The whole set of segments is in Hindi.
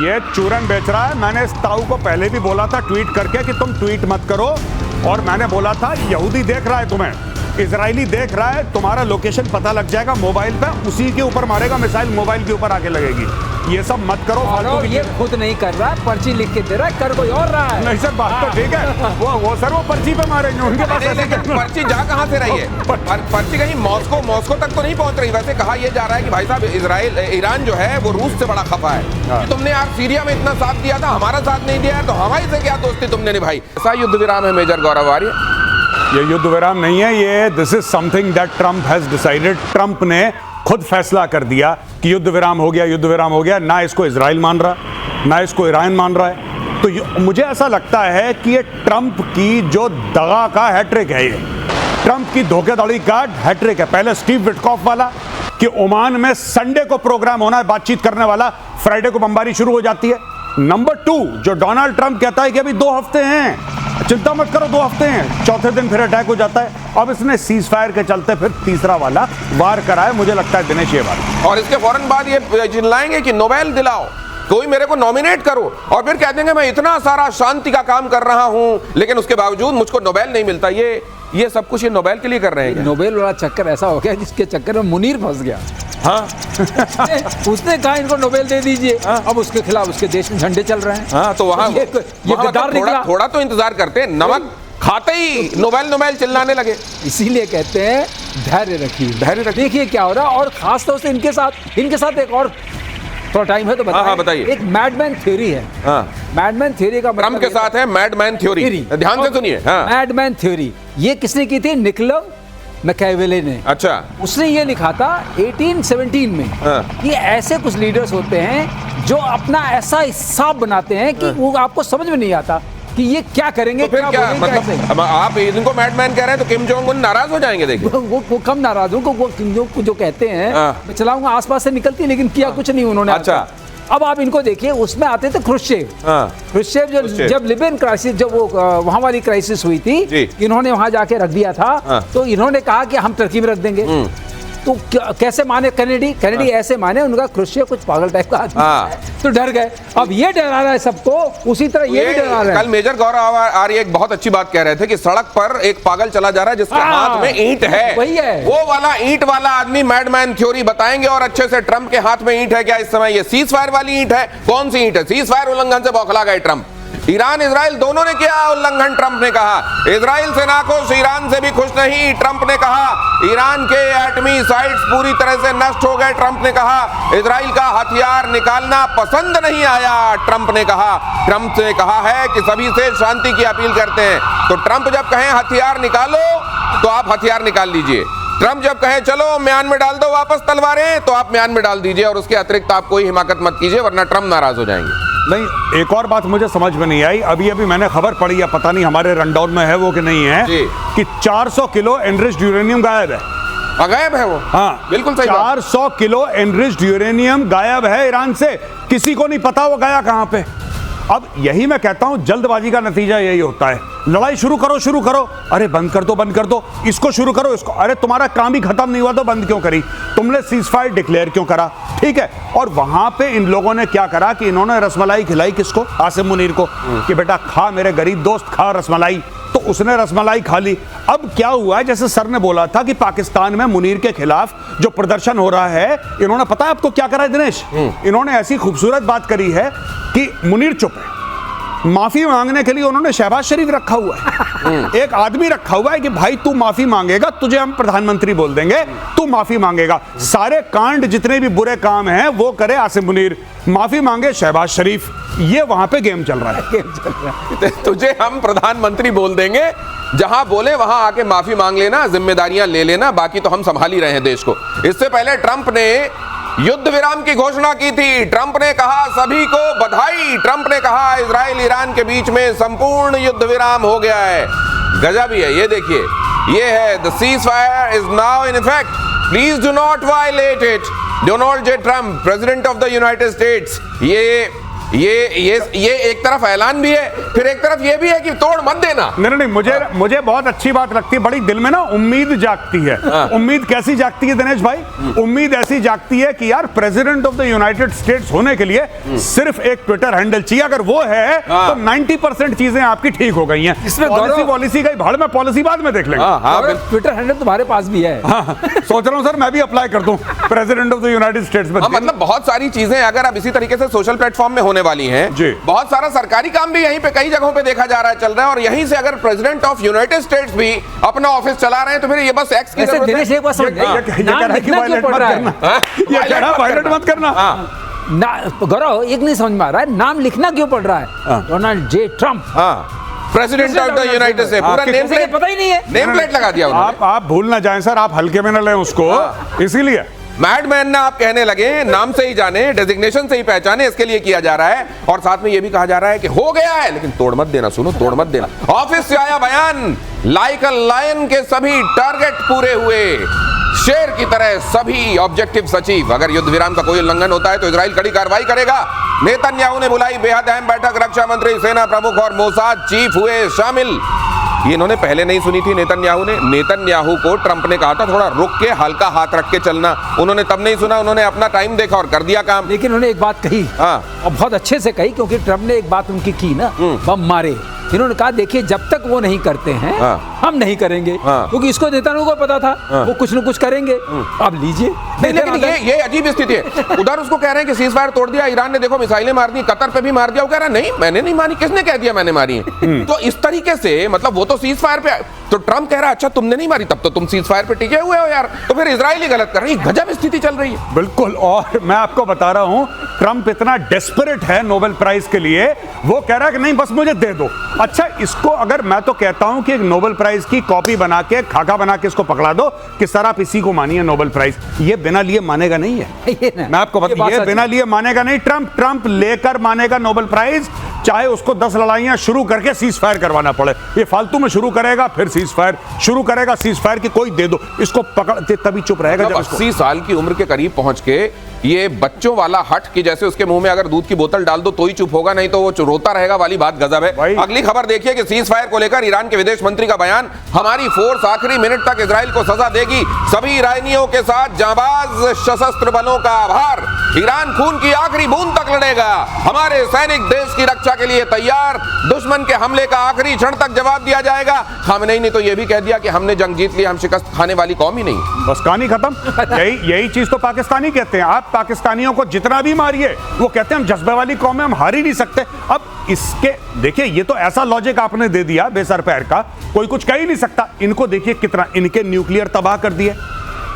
ये चूरन बेच रहा है। मैंने इस ताऊ को पहले भी बोला था ट्वीट करके कि तुम ट्वीट मत करो, और मैंने बोला था यहूदी देख रहा है तुम्हें, इजरायली देख रहा है, तुम्हारा लोकेशन पता लग जाएगा मोबाइल पे, उसी के ऊपर मारेगा मिसाइल, मोबाइल के ऊपर आके लगेगी। ये सब मत करो फालतू की। ये खुद नहीं कर रहा, पर्ची लिख के दे रहा है, कर कोई और रहा है। नहीं सर, बात तो ठीक है, वो सर वो पर्ची पे मारेंगे, उनके पास पर्ची जा कहां से रही है? पर्ची कहीं मॉस्को तक तो नहीं पहुंच रही। वैसे कहा यह जा रहा है कि भाई साहब ईरान जो है वो रूस से बड़ा खफा है कि तुमने यार सीरिया में इतना साथ दिया था, हमारा साथ नहीं दिया, तो हमारी से क्या दोस्ती तुमने निभाई। ऐसा युद्ध विराम है मेजर गौरव आर्य? ये युद्ध विराम नहीं है, ये this is something that Trump has decided. Trump ने खुद फैसला कर दिया कि युद्ध विराम हो गया, युद्ध विराम हो गया। ना इसको इजराइल मान रहा, ना इसको ईरान मान रहा है। तो मुझे ऐसा लगता है कि ये ट्रम्प की जो दगा का हैट्रिक है, ये ट्रम्प की धोखेधड़ी का हैट्रिक है। पहले स्टीव विटकॉफ वाला कि ओमान में संडे को प्रोग्राम होना है बातचीत करने वाला, फ्राइडे को बमबारी शुरू हो जाती है। नंबर 2 जो डोनाल्ड ट्रम्प कहता है कि अभी 2 हफ्ते हैं, चिंता मत करो 2 हफ्ते हैं, चौथे दिन फिर अटैक हो जाता है। अब इसने सीज फायर के चलते फिर तीसरा वाला वार कराए, मुझे लगता है दिनेश ये बात। और इसके फौरन बाद ये चिल्लाएंगे कि नोबेल दिलाओ, कोई मेरे को नॉमिनेट करो, और फिर कह देंगे मैं इतना सारा शांति का काम कर रहा हूं लेकिन उसके बावजूद मुझको नोबेल नहीं मिलता। ये सब कुछ ये नोबेल के लिए कर रहे हैं। नोबेल वाला चक्कर ऐसा हो गया जिसके चक्कर में मुनीर फंस गया। हाँ उसने कहा इनको नोबेल दे दीजिए। हाँ? अब उसके खिलाफ उसके देश में झंडे चल रहे हैं। हाँ, तो वहां ये गद्दार निकला। थोड़ा तो इंतजार करते, नमक खाते ही नोबेल चिल्लाने लगे। इसीलिए कहते हैं धैर्य रखिए, धैर्य रखिए। देखिए क्या हो रहा है, और खास तौर से इनके साथ एक और थोड़ा टाइम है तो बताइए। हाँ, बताइए। एक मैडमैन थ्योरी है। मैडमैन थ्योरी का ट्रम्प के साथ है मैडमैन थ्योरी, ध्यान से सुनिए। मैडमैन थ्योरी ये किसने की थी? निकोला मैकियावेली ने। अच्छा। उसने ये लिखा था 1817 में कि ऐसे कुछ लीडर्स होते हैं जो अपना ऐसा हिसाब बनाते हैं कि वो आपको समझ में नहीं आता कि ये क्या करेंगे। तो फिर क्या मतलब आप इनको मैडमैन कह रहे हैं तो किम जोंग उन नाराज हो जाएंगे? देखिए वो कम नाराज हो, वो किम जोंग को जो कहते हैं मैं चलाऊंगा आसपास से निकलती है, लेकिन किया कुछ नहीं उन्होंने। अच्छा। अब आप इनको देखिए, उसमें आते थे ख्रुश्चेव। ख्रुश्चेव जब लिबियन क्राइसिस, जब वो वहां वाली क्राइसिस हुई थी, इन्होंने वहां जाके रख दिया था। तो इन्होंने कहा कि हम टर्की में रख देंगे। तो कैसे माने कैनेडी ऐसे माने, उनका ख्रुश्चेव कुछ पागल टाइप का आदमी है, तो डर गए। अब ये डरा रहा है सबको, उसी तरह ये भी डरा रहा है। कल मेजर गौरव आर्य एक बहुत अच्छी बात कह रहे थे कि सड़क पर एक पागल चला जा रहा है जिसके हाथ में ईंट है, वही है वो वाला ईंट वाला आदमी मैडमैन थ्योरी बताएंगे। और अच्छे से ट्रम्प के हाथ में ईंट है क्या इस समय? ये सीज फायर वाली ईंट है। कौन सी ईंट है? सीज फायर उल्लंघन से बौखला गए ट्रम्प। ईरान इजराइल दोनों ने किया उल्लंघन, ट्रंप ने कहा। इजराइल से नाखुश, ईरान से भी खुश नहीं, ट्रंप ने कहा। ईरान के एटमी साइट्स पूरी तरह से नष्ट हो गए, ट्रंप ने कहा। इजराइल का हथियार निकालना पसंद नहीं आया, ट्रंप ने कहा। ट्रंप ने कहा है कि सभी से शांति की अपील करते हैं। तो ट्रंप जब कहें हथियार निकालो तो आप हथियार निकाल लीजिए। ट्रंप जब कहें चलो म्यान में डाल दो वापस तलवारें, तो आप म्यान में डाल दीजिए, और उसके अतिरिक्त आप कोई हिमाकत मत कीजिए, वरना ट्रंप नाराज हो जाएंगे। नहीं, एक और बात मुझे समझ में नहीं आई। अभी मैंने खबर पढ़ी है, पता नहीं हमारे रनडाउन में है वो कि नहीं है, कि 400 किलो एनरिच्ड यूरेनियम गायब है। गायब है वो? हाँ, बिल्कुल सही। 400 किलो एनरिच्ड यूरेनियम गायब है ईरान से, किसी को नहीं पता वो गया कहां पे। अब यही मैं कहता हूं, जल्दबाजी का नतीजा यही होता है। लड़ाई शुरू करो, अरे बंद कर दो, इसको शुरू करो, इसको, अरे तुम्हारा काम ही खत्म नहीं हुआ तो बंद क्यों करी तुमने? सीज फायर डिक्लेयर क्यों करा? ठीक है। और वहां पे इन लोगों ने क्या करा कि इन्होंने रसमलाई खिलाई किसको? आसिम मुनीर को, कि बेटा खा मेरे गरीब दोस्त, खा रसमलाई। तो उसने रसमलाई खा ली। अब क्या हुआ है, जैसे सर ने बोला था कि पाकिस्तान में मुनीर के खिलाफ जो प्रदर्शन हो रहा है, इन्होंने पता है आपको क्या करा है दिनेश? इन्होंने ऐसी खूबसूरत बात करी है कि मुनीर चुप है, माफी मांगने के लिए उन्होंने शहबाज शरीफ रखा हुआ है। एक आदमी रखा हुआ है कि भाई तू माफी मांगेगा, तुझे हम प्रधानमंत्री बोल देंगे, तू माफी मांगेगा। सारे कांड जितने भी बुरे काम हैं वो करे आसिम मुनीर, माफी मांगे शहबाज शरीफ। ये वहां पे गेम चल रहा है। तुझे हम प्रधानमंत्री बोल देंगे, जहां बोले वहां आके माफी मांग लेना, जिम्मेदारियां ले लेना, बाकी तो हम संभाल ही रहे हैं देश को। इससे पहले ट्रंप ने युद्ध विराम की घोषणा की थी। ट्रंप ने कहा सभी को बधाई। ट्रंप ने कहा इजराइल ईरान के बीच में संपूर्ण युद्ध विराम हो गया है। गजब ही है, ये देखिए, ये है the ceasefire is now in effect, please do not violate it. Donald J Trump, president of the United States, ये ये एक तरफ ऐलान भी है, फिर एक तरफ ये भी है कि तोड़ मत देना। नहीं, मुझे बहुत अच्छी बात लगती है, बड़ी दिल में ना उम्मीद जागती है। उम्मीद कैसी जागती है दिनेश भाई? उम्मीद ऐसी जागती है कि यार president of the United states होने के लिए सिर्फ एक ट्विटर हैंडल चाहिए, अगर वो है तो 90% चीजें आपकी ठीक हो गई हैं। इसमें पॉलिसी गई भाड़ में, पॉलिसी बाद में देख लेंगे। ट्विटर हैंडल तुम्हारे पास भी है। सोच रहा हूं सर मैं भी अप्लाई कर दूं president of the United states में। मतलब बहुत सारी चीजें अगर अब इसी तरीके से सोशल प्लेटफॉर्म में होने वाली हैं, जी। बहुत सारा सरकारी काम भी यहीं पे कई जगहों पे देखा जा रहा है, चल रहा है, और यहीं से अगर प्रेसिडेंट ऑफ यूनाइटेड स्टेट्स भी अपना ऑफिस चला रहे हैं तो फिर ये बस एक्स की जरूरत है। दिनेश एक बात समझ, नाम लिखना क्यों पड़ रहा है? ये कह रहा है वायलेट मत करना। गौरव एक नहीं समझ में आ रहा है, नाम लिखना क्यों पड़ रहा है? Donald J Trump, president of the United states, पूरा नेम प्लेट पता ही नहीं है, नेम प्लेट लगा दिया उन्होंने। आप भूल ना जाएं सर, आप हल्के में ना लें उसको, इसीलिए मैडमैन ना आप कहने लगे, नाम से ही जाने, डेजिग्नेशन से ही पहचाने, इसके लिए किया जा रहा है। और साथ में ये भी कहा जा रहा है कि हो गया है, लेकिन तोड़ मत देना, सुनो, तोड़ मत देना। ऑफिस से आया बयान, लाइक अ लायन के सभी टारगेट पूरे हुए, शेर की तरह सभी ऑब्जेक्टिव सचिव। अगर युद्ध विराम का कोई उल्लंघन होता है तो इजराइल कड़ी कार्रवाई करेगा। नेतन्याहू ने बुलाई बेहद अहम बैठक, रक्षा मंत्री, सेना प्रमुख और मोसाद चीफ हुए शामिल। ये इन्होंने पहले नहीं सुनी थी नेतन्याहू को ट्रंप ने कहा था थोड़ा रुक के हल्का हाथ रख के चलना, उन्होंने तब नहीं सुना, उन्होंने अपना टाइम देखा और कर दिया काम। लेकिन उन्होंने एक बात कही, और बहुत अच्छे से कही, क्योंकि ट्रंप ने एक बात उनकी की ना, बम मारे। इन्होंने कहा देखिए जब तक वो नहीं करते हैं हम नहीं करेंगे, क्योंकि इसको नेतन्याहू को पता था वो कुछ न कुछ करेंगे। अब लीजिए, लेकिन ये अजीब स्थिति है। उधर उसको कह रहे हैं कि सीज फायर तोड़ दिया, ईरान ने देखो मिसाइलें मार दी, कतर पे भी मार दिया, वो कह रहा नहीं मैंने नहीं मारी, किसने कह दिया मैंने मारी है? तो इस तरीके से मतलब वो तो सीज फायर पे, तो ट्रंप कह रहा अच्छा तुमने नहीं मारी, तब तो तुम सीज फायर पे टिके हुए हो यार, तो फिर इजराइल ही गलत कर रही है। गजब स्थिति चल रही है। बिल्कुल, और मैं आपको बता रहा हूं ट्रंप इतना डेस्परेट है नोबेल प्राइज के लिए, वो कह रहा है कि नहीं बस मुझे दे दो। अच्छा, इसको अगर मैं तो कहता हूं कि एक नोबेल प्राइज की कॉपी बना के, खाका बना के इसको पकड़ा दो कि सर आप इसी को मानिए नोबेल प्राइज, ये बिना लिए मानेगा नहीं है। मैं आपको बता, ये बिना लिए मानेगा नहीं। ट्रंप लेकर मानेगा नोबेल प्राइज, चाहे उसको 10 लड़ाइयां शुरू करके सीज फायर करवाना पड़े। ये फालतू में शुरू करेगा, फिर सीज फायर शुरू करेगा, सीज फायर की कोई दे दो, इसको पकड़ते तभी चुप रहेगा। जब 80 साल की उम्र के करीब पहुंच के ये बच्चों वाला हट कि जैसे उसके मुंह में अगर दूध की बोतल डाल दो तो ही चुप होगा, नहीं तो वो रोता रहेगा वाली बात गजब है। अगली खबर देखिए कि सीज फायर को लेकर ईरान के विदेश मंत्री का बयान, हमारी फोर्स आखिरी मिनट तक इजराइल को सजा देगी, सभी ईरानियों के साथ जांबाज सशस्त्र बलों का आभार, ईरान खून की आखिरी बूंद तक लड़ेगा, हमारे सैनिक देश की रक्षा के लिए तैयार, दुश्मन के हमले का आखिरी क्षण तक जवाब दिया जाएगा। खामेनेई ने तो यह भी कह दिया कि हमने जंग जीत ली, हम शिकस्त खाने वाली कौम ही नहीं। बस कहानी खत्म। यही चीज तो पाकिस्तानी कहते हैं। आप पाकिस्तानियों को जितना भी मारिए, वो कहते हैं हम जज्बे वाली कौम है, हम हार ही नहीं सकते। अब इसके देखिए, ये तो ऐसा लॉजिक आपने दे दिया बेसर पैर का, कोई कुछ कह ही नहीं सकता। इनको देखिए कितना, इनके न्यूक्लियर तबाह कर दिए,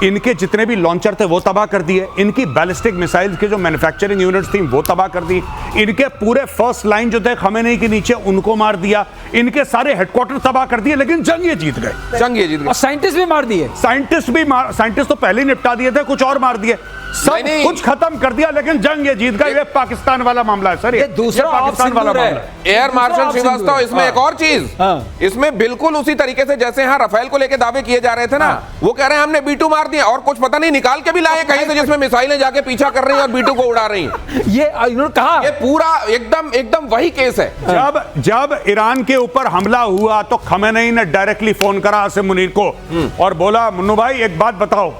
इनके जितने भी लॉन्चर थे वो तबाह कर दिए, इनकी बैलिस्टिक मिसाइल्स के जो मैन्युफैक्चरिंग यूनिट्स थी वो तबाह कर दी, इनके पूरे फर्स्ट लाइन जो थे खमेनेई के नीचे उनको मार दिया, इनके सारे हेडक्वार्टर तबाह कर दिए, लेकिन जंग ये जीत गए। जंग ये जीत गए। और साइंटिस्ट भी मार दिए, साइंटिस्ट तो पहले ही निपटा दिए थे, कुछ और मार दिए, सब कुछ खत्म कर दिया, लेकिन जंग ये जीत गए। ये पाकिस्तान वाला मामला है सर, ये दूसरा पाकिस्तान वाला मामला है। एयर मार्शल श्रीवास्तव, इसमें एक और चीज, इसमें बिल्कुल उसी तरीके से जैसे यहाँ रफेल को लेकर दावे किए जा रहे थे ना, वो कह रहे हैं हमने B2 मार दिया, और कुछ पता नहीं निकाल के भी लाए कहीं से जिसमें मिसाइलें जाके पीछा कर रही हैं और B2 को उड़ा रही हैं। ये इन्होंने कहा, ये पूरा एकदम वही केस है। जब ईरान के ऊपर हमला हुआ तो खमेनेई ने डायरेक्टली फोन करा आसिम मुनीर को और बोला मुन्नू भाई एक बात बताओ,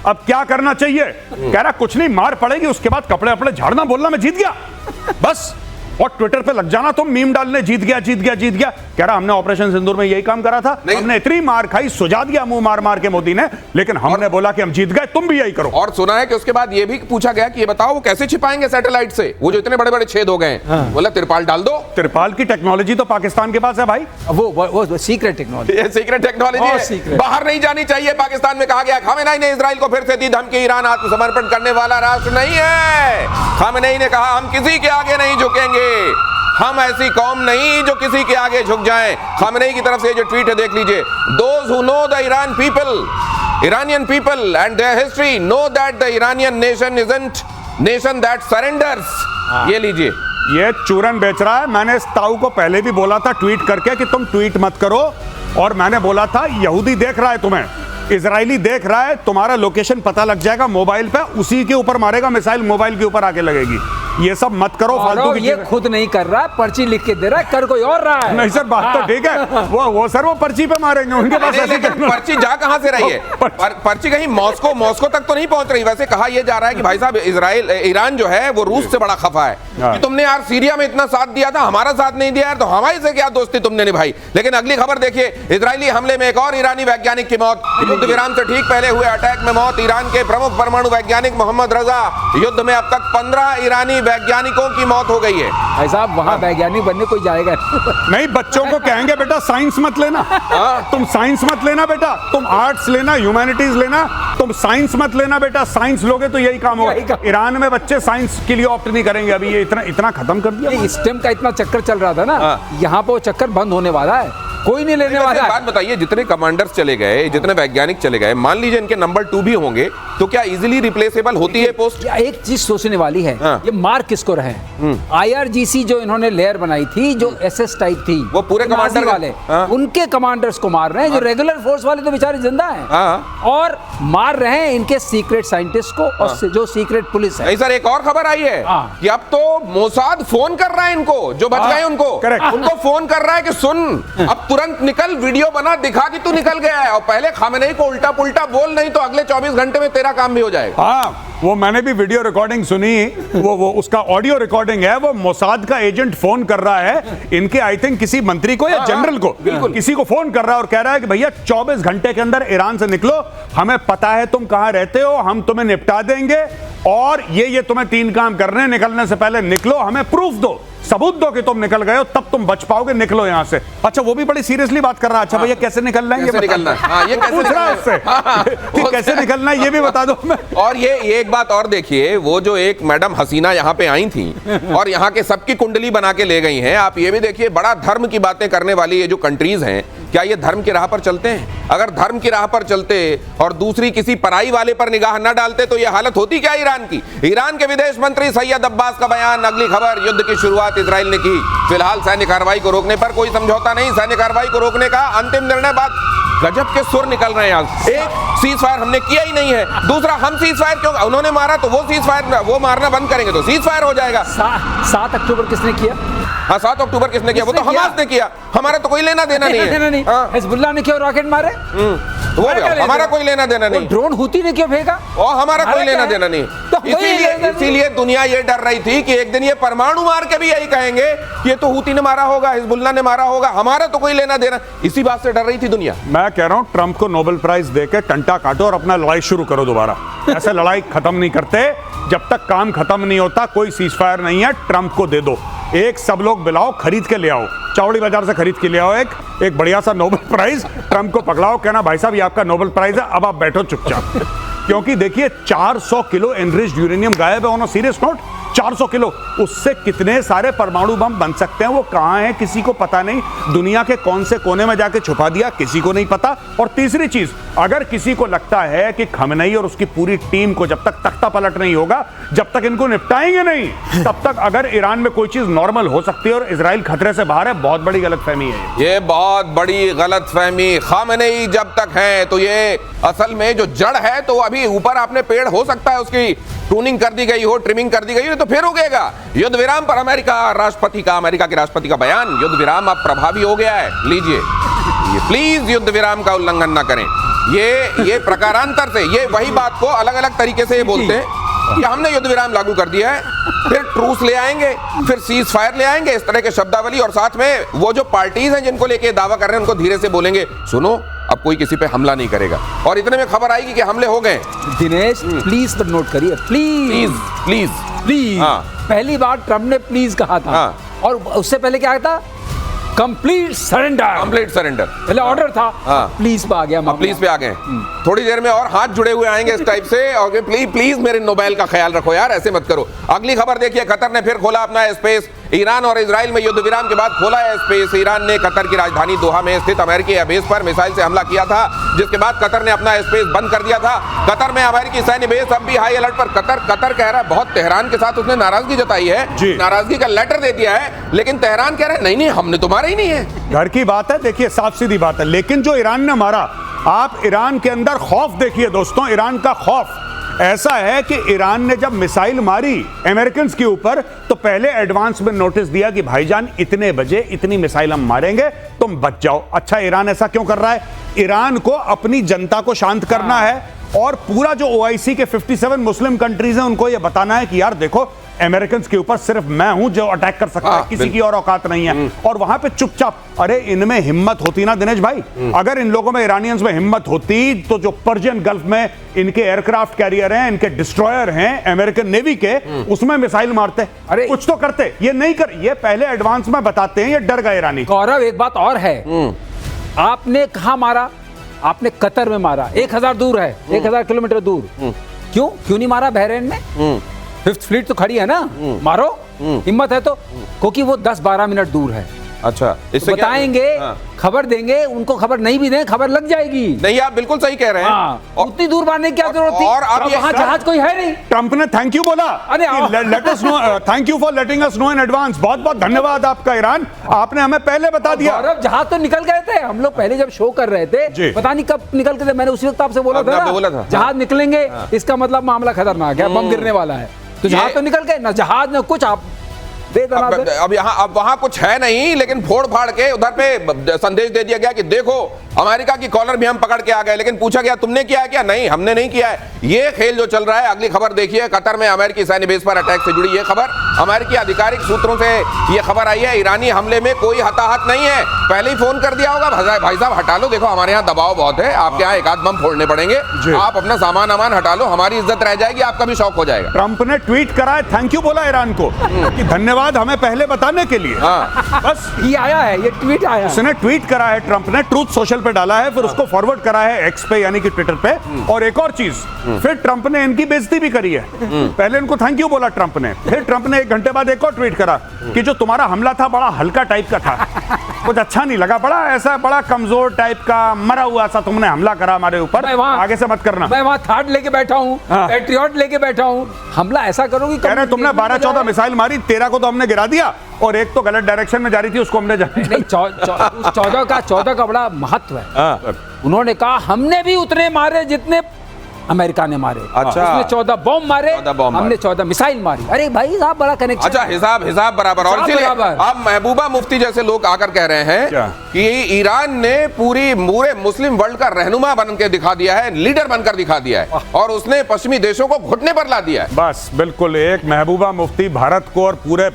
अब क्या करना चाहिए? कह रहा कुछ नहीं, मार पड़ेगी, उसके बाद कपड़े अपने झाड़ना, बोलना मैं जीत गया बस, और ट्विटर पे लग जाना तुम मीम डालने, जीत गया जीत गया जीत गया। कह रहा हमने ऑपरेशन सिंदूर में यही काम करा था, हमने इतनी मार खाई, सुझा दिया मुंह मार मार के मोदी ने, लेकिन हमने बोला कि हम जीत गए, तुम भी यही करो। और सुना है कि उसके बाद ये भी पूछा गया कि ये बताओ वो कैसे छिपाएंगे सैटेलाइट से, वो जो इतने बड़े बड़े छेद हो गए। बोला तिरपाल डाल दो। तिरपाल की टेक्नोलॉजी तो पाकिस्तान के पास है भाई, वो सीक्रेट टेक्नोलॉजी, ये सीक्रेट टेक्नोलॉजी है, बाहर नहीं जानी चाहिए। पाकिस्तान में कहा गया, खामेनेई ने इजराइल को फिर से दी धमकी, ईरान आत्मसमर्पण करने वाला राष्ट्र नहीं है। खामेनेई ने कहा हम किसी के आगे नहीं झुकेंगे, हम ऐसी कौम नहीं जो किसी के आगे झुक जाएं। खामेनेई की तरफ से जो ट्वीट है देख लीजिए, those who know the Iranian people and their history know that the Iranian nation isn't nation that surrenders। ये लीजिए, ये चूरन बेच रहा है। मैंने इस ताऊ को पहले भी बोला था ट्वीट करके कि तुम ट्वीट मत करो, और मैंने बोला था यहूदी देख रहा है तुम्हें, इजरायली देख रहा है, तुम्हारा लोकेशन पता लग जाएगा मोबाइल पे, उसी के ऊपर मारेगा मिसाइल, मोबाइल के ऊपर आके लगेगी। ये सब मत करो फालतू की ये चीजें। खुद नहीं कर रहा, पर्ची लिख के दे रहा है, कर कोई और रहा है। नहीं सर, बात तो ठीक है, वो सर वो पर्ची पे मारेंगे, उनके पास ऐसी लेकिन पर्ची जा कहां से रही है? पर्ची कहीं मॉस्को तक तो नहीं पहुंच रही। वैसे कहा यह जा रहा है कि भाई साहब ईरान जो है वो रूस से बड़ा खफा है कि तुमने यार सीरिया में इतना साथ दिया था, हमारा साथ नहीं दिया यार, तो हमारे से क्या दोस्ती तुमने निभाई। लेकिन अगली खबर देखिए, इजरायली हमले में एक और ईरानी वैज्ञानिक की मौत। युद्ध विराम से ठीक पहले हुए अटैक में मौत। ईरान के प्रमुख परमाणु वैज्ञानिक मोहम्मद रजा, युद्ध में अब तक 15 ईरानी वैज्ञानिकों की मौत हो गई है। भाई साहब वहां वैज्ञानिक बनने कोई जाएगा नहीं, बच्चों को कहेंगे बेटा साइंस मत लेना, तुम साइंस मत लेना बेटा, तुम आर्ट्स लेना, ह्यूमैनिटीज लेना, तुम साइंस मत लेना बेटा। साइंस लोगे तो यही काम होगा। ईरान में बच्चे साइंस के लिए ऑप्ट नहीं करेंगे। अभी ये इतना खत्म कर दिया। स्टेम का इतना चक्कर चल रहा था ना, यहाँ पे वो चक्कर बंद होने वाला है, कोई नहीं लेने वाला है। बात बताइए, जितने कमांडर्स चले गए, जितने वैज्ञानिक चले गए, मान लीजिए इनके नंबर 2 भी होंगे, तो क्या इजीली रिप्लेसेबल होती है पोस्ट? एक चीज सोचने वाली है, ये मार किसको रहे? IRGC जो इन्होंने लेयर बनाई थी, जो SS टाइप थी, वो पूरे कमांडर वाले, उनके कमांडर्स को मार रहे हैं। जो रेगुलर फोर्स वाले तो बेचारे जिंदा हैं, और मार रहे हैं इनके सीक्रेट साइंटिस्ट को और जो सीक्रेट पुलिस है। नहीं सर, एक और खबर आई है कि अब तो मोसाद फोन कर रहा है इनको, जो बच गए उनको फोन कर रहा है कि सुन, अब तुरंत निकल, वीडियो बना, दिखा कि तू निकल गया है, और पहले खामेनेई को उल्टा पुल्टा बोल, नहीं तो अगले 24 घंटे में तेरा काम भी हो जाएगा। हाँ, वो मैंने भी वीडियो रिकॉर्डिंग सुनी, वो उसका ऑडियो रिकॉर्डिंग है। वो मोसाद का एजेंट फोन कर रहा है इनके, आई थिंक किसी मंत्री को या जनरल को, किसी को फोन कर रहा है और कह रहा है कि भैया 24 घंटे के अंदर ईरान से निकलो, हमें पता है तुम कहां रहते हो, हम तुम्हें निपटा देंगे, और ये तुम्हें 3 काम करने हैं, निकलने से पहले निकलो, हमें प्रूफ दो, सबूत दो कि तुम निकल गए हो, तब तुम बच पाओगे, निकलो यहां से। अच्छा, वो भी बड़ी सीरियसली बात कर रहा है। अच्छा भैया कैसे निकलना है, ये निकलना है, ये कैसे पूछ रहा है उससे कि कैसे निकलना है, ये भी बता दो मैं। और ये एक बात और देखिए, वो जो एक मैडम हसीना यहाँ पे आई थी और यहाँ के सबकी कुंडली बना के ले गई हैं। आप ये भी देखिए, बड़ा धर्म की बातें करने वाली ये जो कंट्रीज हैं, क्या ये धर्म की राह पर चलते हैं? अगर धर्म की राह पर चलते और दूसरी किसी पराई वाले पर निगाह न डालते तो ये हालत होती क्या ईरान की? ईरान के विदेश मंत्री सैयद अब्बास का बयान। अगली खबर, युद्ध की शुरुआत इजराइल ने की, फिलहाल सैन्य कार्रवाई को रोकने पर कोई समझौता नहीं। सैन्य कार्रवाई को रोकने का अंतिम निर्णय बाद गजब के सुर निकल रहे हैं। एक, सीज फायर हमने किया ही नहीं है, दूसरा, हम सीज फायर क्यों, उन्होंने मारा तो वो सीज फायर, वो मारना बंद करेंगे तो सीज फायर हो जाएगा। 7 अक्टूबर किसने किया? हाँ, 7 अक्टूबर किसने किया? वो तो हमास ने किया, हमारा तो कोई लेना देना नहीं है। हिजबुल्लाह ने क्यों रॉकेट मारे? वो हमारा कोई लेना देना नहीं। ड्रोन हुती ने क्यों फेंका? और हमारा कोई लेना देना नहीं। इसीलिए दुनिया ये डर रही थी कि एक दिन ये परमाणु मार के भी यही कहेंगे कि ये तो हुती ने मारा होगा, हिजबुल्लाह ने मारा होगा, हमारा तो कोई लेना देना। इसी बात से डर रही थी दुनिया। मैं कह रहा हूं ट्रंप को नोबेल प्राइज देकर टंटा काटो और अपना लड़ाई शुरू करो दोबारा। ऐसे लड़ाई खत्म नहीं करते, जब तक काम खत्म नहीं होता। कोई सीज फायर नहीं है, ट्रंप को दे दो। एक सब लोग बुलाओ, खरीद के ले आओ, चौड़ी बाजार से खरीद के ले आओ एक बढ़िया सा नोबेल प्राइज, ट्रंप को पकड़ाओ, कहना भाई साहब ये आपका नोबेल प्राइज है, अब आप बैठो चुपचाप। क्योंकि देखिए 400 किलो एनरिच्ड यूरेनियम गायब है on a serious note. 400 kilo, उससे कितने सारे परमाणु बम बन सकते हैं, वो कहां है किसी को पता नहीं। दुनिया के कौन से कोने में जाके छुपा दिया, किसी को नहीं पता। और तीसरी चीज, अगर किसी को लगता है कि खमेनेई और उसकी पूरी टीम को जब तक तख्ता पलट नहीं होगा, जब तक इनको निपटाएंगे नहीं, तब तक अगर ईरान में कोई चीज नॉर्मल हो सकती है और इजराइल खतरे से बाहर है। बहुत बड़ी गलतफहमी है ये, बहुत बड़ी गलतफहमी। खमेनेई जब तक है तो ये असल में जो जड़ है, तो अभी ऊपर आपने पेड़ हो सकता है उसकी ट्यूनिंग कर दी गई हो, ट्रिमिंग कर दी गई हो, तो फिर उगेगा। युद्ध विराम पर अमेरिका के राष्ट्रपति का बयान, युद्ध विराम अब प्रभावी हो गया है। लीजिए, ये प्लीज युद्ध विराम का उल्लंघन ना करें। ये प्रकारांतर से, ये वही बात को अलग अलग तरीके से ये बोलते हैं कि हमने युद्ध विराम लागू कर दिया है, फिर ट्रूस ले आएंगे, फिर सीज फायर ले आएंगे, इस तरह के शब्दावली। और साथ में वो जो पार्टीज हैं जिनको लेके दावा कर रहे हैं, उनको धीरे से बोलेंगे, सुनो अब कोई किसी पे हमला नहीं करेगा। और इतने में खबर आएगी कि हमले हो गए। दिनेश प्लीज पर नोट करिए, प्लीज प्लीज प्लीज। पहली बार ट्रम्प ने प्लीज कहा था, और उससे पहले क्या था? Complete surrender. पहले ऑर्डर था, प्लीज पे आ गया, प्लीज पे आ गए। थोड़ी देर में और हाथ जुड़े हुए आएंगे इस टाइप से, और प्लीज मेरे नोबेल का ख्याल रखो यार, ऐसे मत करो। अगली खबर देखिए, कतर ने फिर खोला अपना स्पेस। ईरान और इजराइल में युद्ध विराम के बाद खोला है स्पेस। ईरान ने कतर की राजधानी दोहा में स्थित अमेरिकी बेस पर मिसाइल से हमला किया था, जिसके बाद कतर ने अपना स्पेस बंद कर दिया था। कतर में अमेरिकी सैन्य बेस अब भी हाई अलर्ट पर। कतर कह रहा है, बहुत तेहरान के साथ उसने नाराजगी जताई है, नाराजगी का लेटर दे दिया है, लेकिन तेहरान कह रहा है नहीं, हमने तो मारा ही नहीं है। घर की बात है, देखिए साफ सीधी बात है। लेकिन जो ईरान ने मारा, आप ईरान के अंदर खौफ देखिए दोस्तों, ईरान का खौफ। ऐसा है कि ईरान ने जब मिसाइल मारी अमेरिकन के ऊपर तो पहले एडवांस में नोटिस दिया कि भाईजान इतने बजे इतनी मिसाइल हम मारेंगे, तुम बच जाओ। अच्छा, ईरान ऐसा क्यों कर रहा है? ईरान को अपनी जनता को शांत करना है और पूरा जो ओआईसी के 57 मुस्लिम कंट्रीज हैं उनको यह बताना है कि यार देखो, अमेरिकन के ऊपर सिर्फ मैं हूं जो अटैक कर सकता है, किसी की और औकात नहीं है। और वहां पे चुपचाप, अरे इनमें हिम्मत होती ना दिनेश भाई, अगर इन लोगों में, ईरानियंस में हिम्मत होती तो जो पर्शियन गल्फ में इनके एयरक्राफ्ट कैरियर हैं, इनके डिस्ट्रॉयर हैं अमेरिकन नेवी के, उसमें मिसाइल मारते, अरे कुछ तो करते। ये नहीं कर, ये पहले एडवांस में बताते हैं, ये डर गए ईरानी। गौरव, एक बात और है, आपने कहां मारा? आपने कतर में मारा, 1000 दूर है, 1000 किलोमीटर दूर। क्यों नहीं मारा बहरीन में? फिफ्थ फ्लीट तो खड़ी है ना, मारो, हिम्मत है तो, क्योंकि वो 10-12 मिनट दूर है। अच्छा, इससे बताएंगे, खबर देंगे, उनको खबर नहीं भी दें, खबर लग जाएगी। नहीं, आप बिल्कुल सही कह रहे हैं। उतनी दूर मारने की क्या जरूरत थी? और अब वहां जहाज कोई है नहीं। ट्रंप ने थैंक यू बोला, let us know, thank you for letting us know in advance. बहुत बहुत धन्यवाद आपका ईरान, आपने हमें पहले बता दिया। गौरव, जहाज तो निकल गए थे, हम लोग पहले जब शो कर रहे थे, पता नहीं कब निकल के थे, मैंने उसी वक्त आपसे बोला था जहाज निकलेंगे, इसका मतलब मामला खतरनाक है, बम गिरने वाला है। तो जहाज तो निकल गए ना, जहाज न कुछ, आप अब वहां कुछ है नहीं, लेकिन फोड़ फाड़ के उधर पे संदेश दे दिया गया कि देखो अमेरिका की कॉलर भी हम पकड़ के आ गए। लेकिन पूछा गया तुमने किया है क्या? नहीं, हमने नहीं किया है। ये खेल जो चल रहा है। अगली खबर देखिए, कतर में अमेरिकी सैन्य बेस पर अटैक से जुड़ी ये खबर, अमेरिकी आधिकारिक सूत्रों से ये खबर आई है। ईरानी हमले में कोई हताहत नहीं है। पहले ही फोन कर दिया होगा, भाई साहब हटा लो, देखो हमारे यहाँ दबाव बहुत है, आपके यहाँ एक आध बम फोड़ने पड़ेंगे, आप अपना सामान हटा लो, हमारी इज्जत रह जाएगी, आपका भी शौक हो जाएगा। ट्रंप ने ट्वीट करा है, थैंक यू बोला ईरान को कि धन्यवाद हमें पहले बताने के लिए। बस ये आया है, ये ट्वीट आया, उसने ट्वीट करा है, ट्रंप ने ट्रूथ सोशल पे डाला है, फिर उसको फॉरवर्ड करा है एक्स पे यानी कि ट्विटर पे। और एक और चीज, फिर ट्रंप ने इनकी बेइज्जती भी करी है। पहले इनको थैंक यू बोला ट्रंप ने, फिर ट्रंप ने 1 घंटे बाद एक और ट्वीट करा कि जो तुम्हारा हमला था बड़ा हल्का टाइप का था, कुछ अच्छा नहीं लगा, बड़ा ऐसा बड़ा कमजोर टाइप का मरा हुआ सा तुमने हमला करा हमारे ऊपर, आगे से मत करना। मैं वहां थाट लेके बैठा हूं, पैट्रियट लेके बैठा हूं, हमला ऐसा करोगी? कह रहे तुमने 12-14 मिसाइल मारी, 13 को तो हमने गिरा दिया और एक तो गलत डायरेक्शन में जा रही थी, उसको हमने नहीं, 14 का बड़ा महत्व है। उन्होंने कहा हमने भी उतने मारे जितने अमेरिका ने मारे। अच्छा, उसने 14 बॉम्ब मारे, हमने 14 मिसाइल मारी। अरे भाई साहब, बड़ा कनेक्शन। अच्छा, हिसाब बराबर। और इसीलिए अब महबूबा मुफ्ती जैसे लोग आकर कह रहे हैं कि ईरान ने पूरे मुस्लिम वर्ल्ड का रहनुमा बन के दिखा दिया है, लीडर बनकर दिखा दिया है, और उसने पश्चिमी देशों को घुटने पर ला दिया है। बस बिल्कुल, एक महबूबा मुफ्ती भारत को और पूरे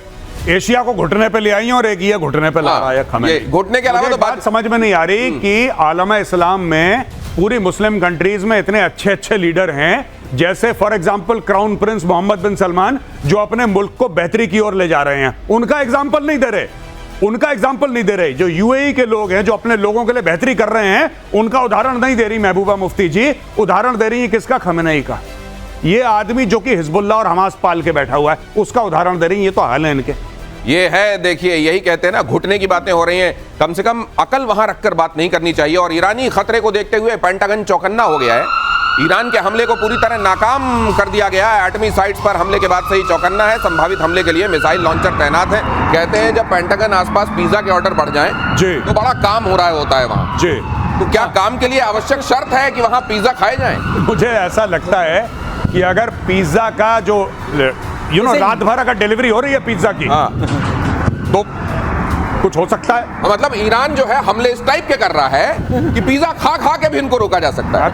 एशिया को घुटने पे ले आई और एक ये घुटने पे ला रहा है। घुटने के अलावा तो बात समझ में नहीं आ रही कि आलम इस्लाम में पूरी मुस्लिम कंट्रीज में इतने अच्छे अच्छे लीडर हैं, जैसे for example crown prince Mohammed bin Salman, जो अपने मुल्क को बेहतरी की ओर ले जा रहे हैं, उनका एग्जांपल नहीं दे रहे। जो यूएई के लोग हैं, जो अपने लोगों के लिए बेहतरी कर रहे हैं, उनका उदाहरण नहीं दे रही महबूबा मुफ्ती जी, उदाहरण दे रही है किसका? खमेनेई का। ये आदमी जो कि हिजबुल्लाह और हमास पाल के बैठा हुआ है, उसका उदाहरण दे रही है। ये तो हाल है इनके। ये है, देखिए, यही कहते हैं ना, घुटने की बातें हो रही हैं। कम से कम अकल वहां रखकर बात नहीं करनी चाहिए। और ईरानी खतरे को देखते हुए पेंटागन चौकन्ना हो गया है। ईरान के हमले को पूरी तरह नाकाम कर दिया गया है। एटमी साइट्स पर हमले के बाद से ही चौकन्ना है। संभावित हमले के लिए मिसाइल लॉन्चर तैनात है। कहते हैं जब पेंटागन आसपास पिज्जा के ऑर्डर बढ़ जाएं तो बड़ा काम हो रहा होता है वहां जी। तो क्या काम के लिए आवश्यक शर्त है कि वहां पिज्जा खाए जाएं? मुझे ऐसा लगता है कि अगर पिज्जा का जो रात भर अगर डिलीवरी हो रही है पिज्जा की, तो कुछ हो सकता है। मतलब ईरान जो है हमले इस टाइप के कर रहा है कि पिज्जा खा खा के भी इनको रोका जा सकता है।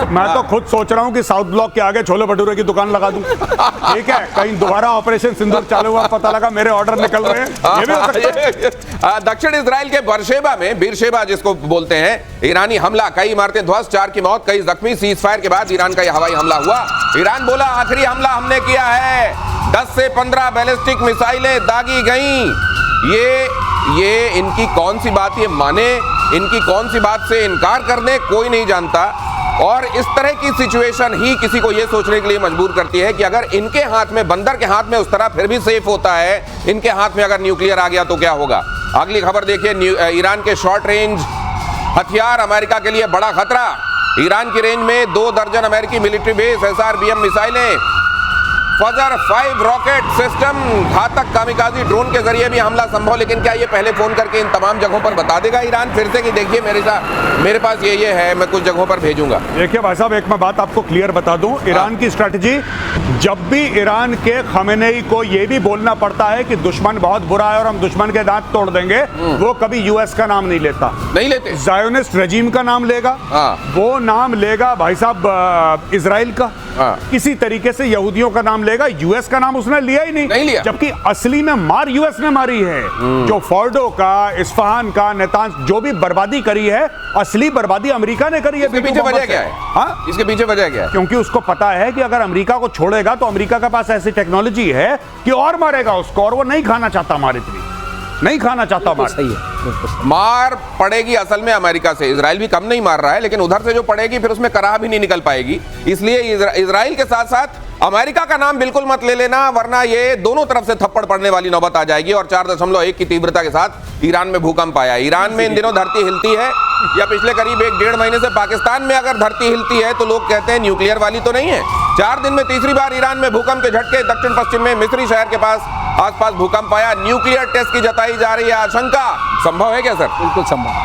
मैं तो खुद सोच रहा हूं कि साउथ ब्लॉक के आगे छोले भटूरे की दुकान लगा दूं। ठीक है, कहीं दोबारा ऑपरेशन सिंदूर चालू हुआ, पता लगा मेरे ऑर्डर निकल रहे हैं, ये भी हो सकता है। दक्षिण इजराइल के बीरशेबा जिसको बोलते हैं, ईरानी हमला, कई इमारतें ध्वस्त, 4 की मौत, कई जख्मी। सीज फायर के बाद ईरान का यह हवाई हमला हुआ। ईरान बोला आखिरी हमला हमने किया है, 10 से 15 बैलिस्टिक मिसाइलें दागी गईं। ये इनकी कौन सी बात ये माने, इनकी कौन सी बात से इनकार कर दे, कोई नहीं जानता। और इस तरह की सिचुएशन ही किसी को ये सोचने के लिए मजबूर करती है कि अगर इनके हाथ में, बंदर के हाथ में उस तरह फिर भी सेफ होता है, इनके हाथ में अगर न्यूक्लियर आ गया तो क्या होगा? अगली खबर देखिए, ईरान के शॉर्ट रेंज हथियार अमेरिका के लिए बड़ा खतरा। ईरान की रेंज में 2 दर्जन अमेरिकी मिलिट्री बेस, SRBM मिसाइलें फजर 5 रॉकेट सिस्टम, घातक कामिकाजी ड्रोन के जरिए भी हमला संभव। लेकिन क्या ये पहले फोन करके इन तमाम जगहों पर बता देगा ईरान फिर से कि देखिए मेरे पास ये है, मैं कुछ जगहों पर भेजूंगा? देखिए भाई साहब, एक मैं बात आपको क्लियर बता दूं, ईरान की स्ट्रेटजी, जब भी ईरान के खमेनेई को यह भी बोलना पड़ता है कि दुश्मन बहुत बुरा है और हम दुश्मन के दांत तोड़ देंगे, वो कभी यूएस का नाम नहीं लेता, नहीं लेते। ज़ायोनिस्ट रजीम का नाम लेगा, वो नाम लेगा भाई साहब इजराइल का, किसी तरीके से यहूदियों का नाम लेगा, यूएस का नाम उसने लिया ही नहीं लिया। जबकि असली में मार यूएस ने मारी है। जो फोर्डो का, इस्फहान का, नेतांज जो भी बर्बादी करी है, असली बर्बादी अमेरिका ने करी है। इसके पीछे वजह क्या है? हाँ, इसके पीछे वजह क्या है? क्योंकि उसको पता है कि अगर अमेरिका को छोड़ेगा तो अमेरिका के पास ऐसी टेक्नोलॉजी है कि और मारेगा उसको, और वो नहीं खाना चाहता मार, इतनी नहीं खाना चाहता मार। सही है, मार पड़ेगी असल में अमेरिका से। इजराइल भी कम नहीं मार रहा है, लेकिन उधर से जो पड़ेगी फिर उसमें कराह भी नहीं निकल पाएगी। इसलिए इजराइल के साथ साथ अमेरिका का नाम बिल्कुल मत ले लेना, वरना ये दोनों तरफ से थप्पड़ पड़ने वाली नौबत आ जाएगी। और 4.1 की तीव्रता के साथ ईरान में भूकंप आया। ईरान में इन दिनों धरती हिलती है, या पिछले करीब 1-1.5 महीने से पाकिस्तान में अगर धरती हिलती है तो लोग कहते हैं न्यूक्लियर वाली तो नहीं है। 4 दिन में तीसरी बार ईरान में भूकंप के झटके। दक्षिण पश्चिम में मिस्री शहर के पास आसपास भूकंप आया। न्यूक्लियर टेस्ट की जताई जा रही है आशंका। संभव है क्या सर? बिल्कुल संभव।